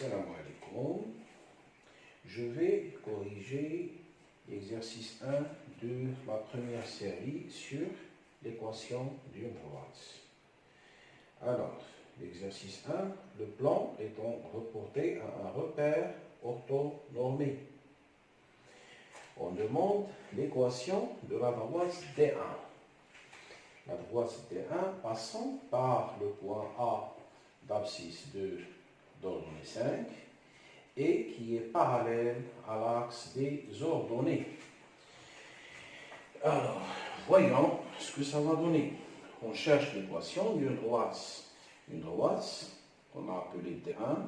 Salam alaikum. Je vais corriger l'exercice 1 de la première série sur l'équation d'une droite. Alors, l'exercice 1, le plan est donc reporté à un repère orthonormé. On demande l'équation de la droite D1. La droite D1 passant par le point A d'abscisse de d'ordonnée 5 et qui est parallèle à l'axe des ordonnées. Alors, voyons ce que ça va donner. On cherche l'équation d'une droite. Une droite qu'on a appelée D1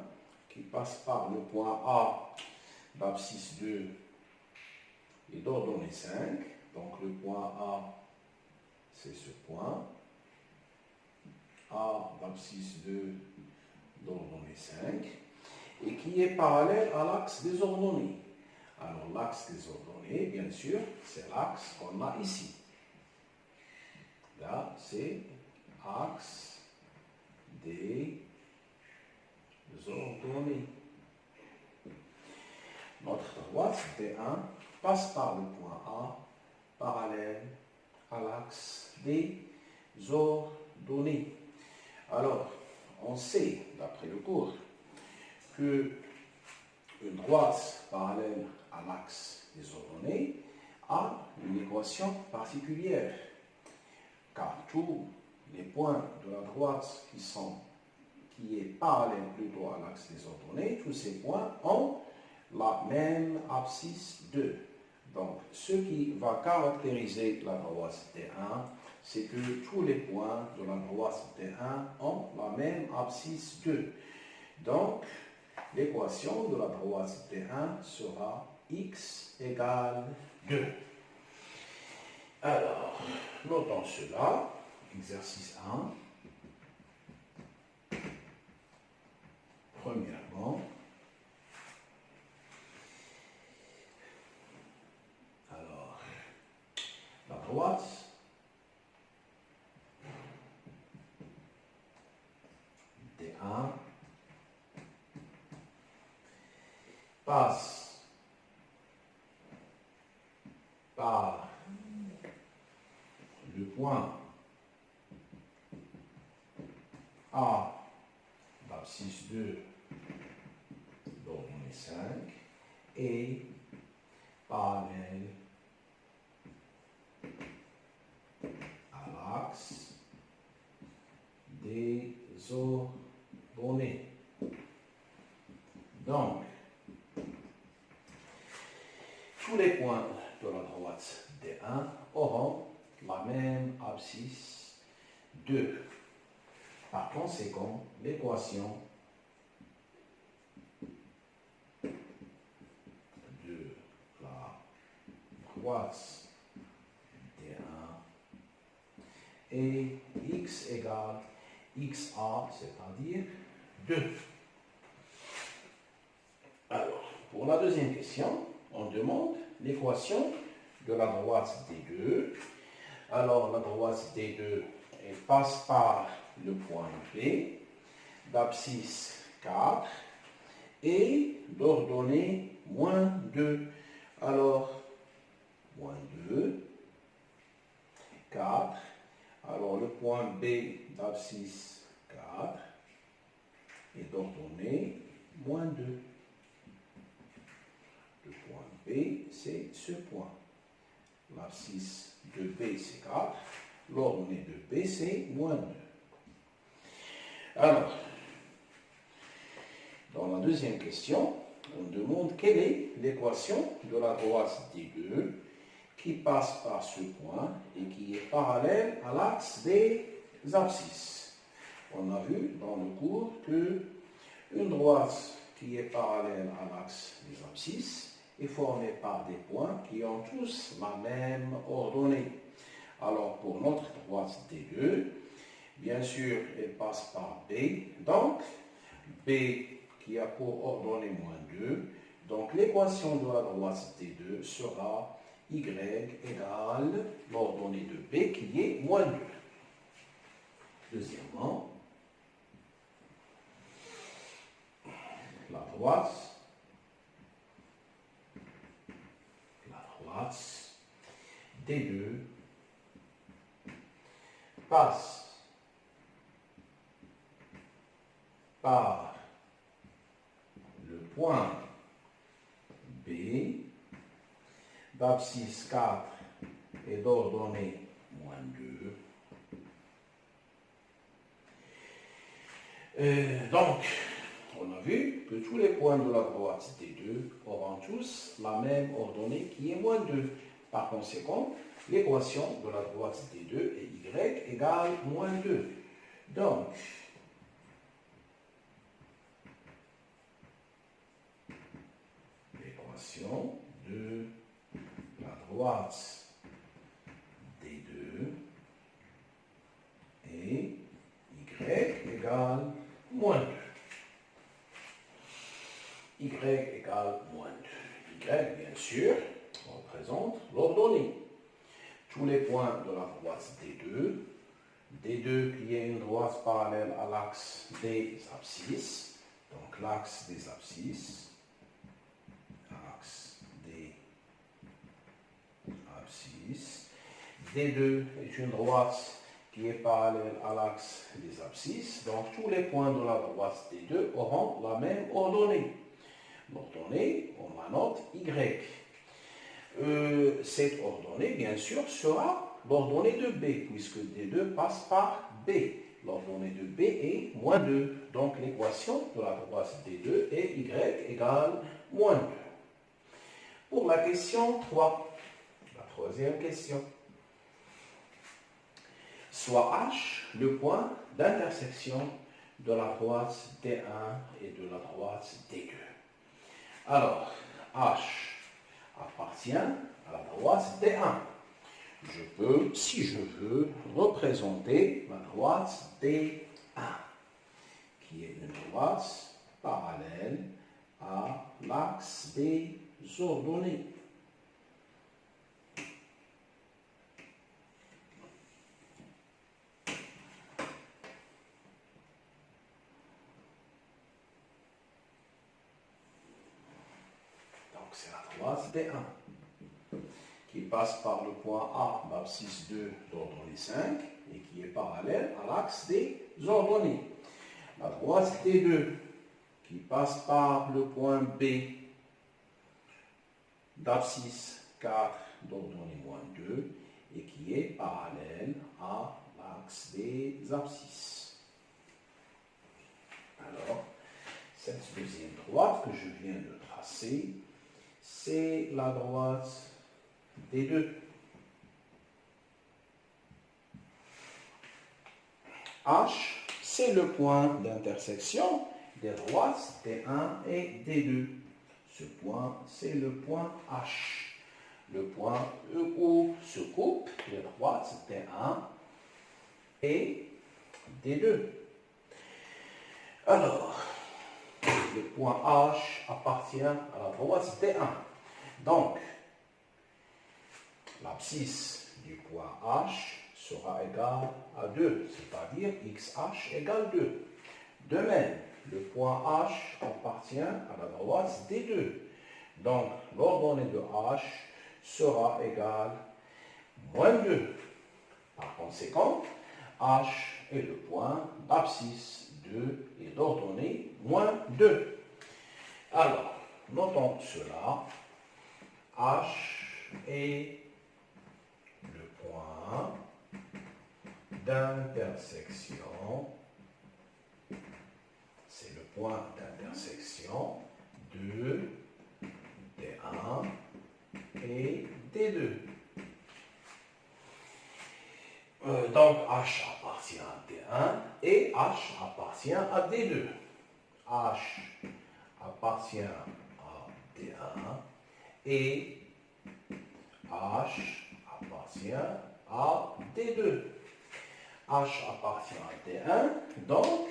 qui passe par le point A d'abscisse 2 et d'ordonnée 5. Donc le point A, c'est ce point. A d'abscisse 2 d'ordonnée 5 et qui est parallèle à l'axe des ordonnées. Alors l'axe des ordonnées, bien sûr, c'est l'axe qu'on a ici. Là, c'est axe des ordonnées. Notre droite D1 passe par le point A parallèle à l'axe des ordonnées. Alors, on sait, d'après le cours, que une droite parallèle à l'axe des ordonnées a une équation particulière, car tous les points de la droite qui est parallèle plutôt à l'axe des ordonnées, tous ces points ont la même abscisse 2. Donc, ce qui va caractériser la droite D1, c'est que tous les points de la droite D1 ont la même abscisse 2. Donc, l'équation de la droite D1 sera x égale 2. Alors, notons cela. Exercice 1. Premièrement, alors, la droite D1 passe par le point A d'abscisse 2 d'ordonnée 5 et parallèle à l'axe des ordonnées. Donc, tous les points de la droite D1 auront la même abscisse 2. Par conséquent, l'équation de la droite D1 est x égale xa, c'est-à-dire 2. Alors, pour la deuxième question, on demande l'équation de la droite D2. Alors, la droite D2, elle passe par le point B d'abscisse 4 et d'ordonnée moins 2. Alors, moins 2, 4. Alors, le point B d'abscisse 4 et d'ordonnée moins 2. Le point B, c'est ce point. L'abscisse de B, c'est 4. L'ordonnée de B, c'est moins 2. Alors, dans la deuxième question, on demande quelle est l'équation de la droite D2 qui passe par ce point et qui est parallèle à l'axe des abscisses. On a vu dans le cours que une droite qui est parallèle à l'axe des abscisses est formée par des points qui ont tous la même ordonnée. Alors, pour notre droite D2, bien sûr, elle passe par B. Donc, B qui a pour ordonnée moins 2. Donc, l'équation de la droite D2 sera Y égale l'ordonnée de B qui est moins 2. Deuxièmement, la droite D2 passe par le point B d'abscisse 4 et d'ordonnée moins 2. Donc, on a vu que tous les points de la droite D2 auront tous la même ordonnée qui est moins 2. Par conséquent, l'équation de la droite D2 est Y égale moins 2. Donc, l'équation de la droite D2 est Y égale moins 2. Y égale moins 2. Y, bien sûr, représente l'ordonnée. Tous les points de la droite D2, D2 qui est une droite parallèle à l'axe des abscisses, donc l'axe des abscisses, D2 est une droite qui est parallèle à l'axe des abscisses, donc tous les points de la droite D2 auront la même ordonnée. L'ordonnée, on la note Y. Cette ordonnée, bien sûr, sera l'ordonnée de B, puisque D2 passe par B. L'ordonnée de B est moins 2. Donc l'équation de la droite D2 est Y égale moins 2. Pour la question 3, la troisième question. Soit H le point d'intersection de la droite D1 et de la droite D2. Alors, H appartient à la droite D1. Je peux, si je veux, représenter ma droite D1, qui est une droite parallèle à l'axe des ordonnées. C'est la droite D1 qui passe par le point A d'abscisse 2 d'ordonnée 5 et qui est parallèle à l'axe des ordonnées. La droite D2 qui passe par le point B d'abscisse 4 d'ordonnée moins 2 et qui est parallèle à l'axe des abscisses. Alors, cette deuxième droite que je viens de tracer, c'est la droite D2. H, c'est le point d'intersection des droites D1 et D2. Ce point, c'est le point H. Le point où se coupent les droites D1 et D2. Alors, le point H appartient à la droite D1. Donc, l'abscisse du point H sera égale à 2, c'est-à-dire XH égale 2. De même, le point H appartient à la droite D2. Donc, l'ordonnée de H sera égale moins 2. Par conséquent, H est le point d'abscisse 2 et d'ordonnée moins 2. Alors, notons cela. H est le point d'intersection. C'est le point d'intersection de D1 et D2. Donc H appartient à D1 et H appartient à D2. H appartient à D1 et H appartient à D2. H appartient à D1, donc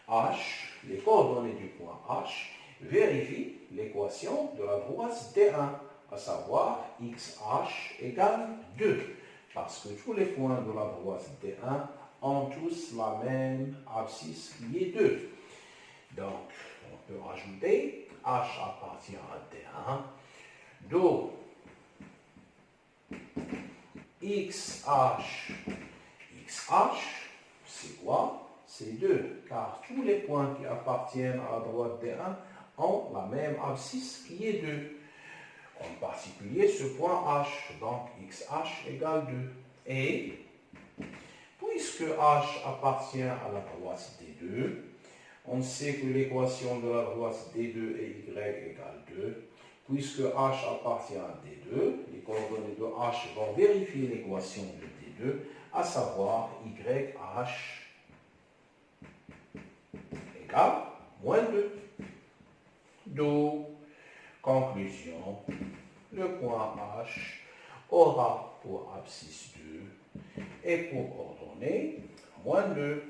H, les coordonnées du point H, vérifient l'équation de la droite D1, à savoir XH égale 2, parce que tous les points de la droite D1 ont tous la même abscisse qui est 2. Donc, on peut rajouter H appartient à T1. Do XH, c'est quoi? C'est 2, car tous les points qui appartiennent à la droite D1 ont la même abscisse qui est 2. En particulier ce point H, donc XH égale 2. Et puisque H appartient à la droite D2, on sait que l'équation de la droite D2 est Y égale 2. Puisque H appartient à D2, les coordonnées de H vont vérifier l'équation de D2, à savoir YH égale moins 2. Donc, conclusion, le point H aura pour abscisse 2 et pour ordonnée moins 2.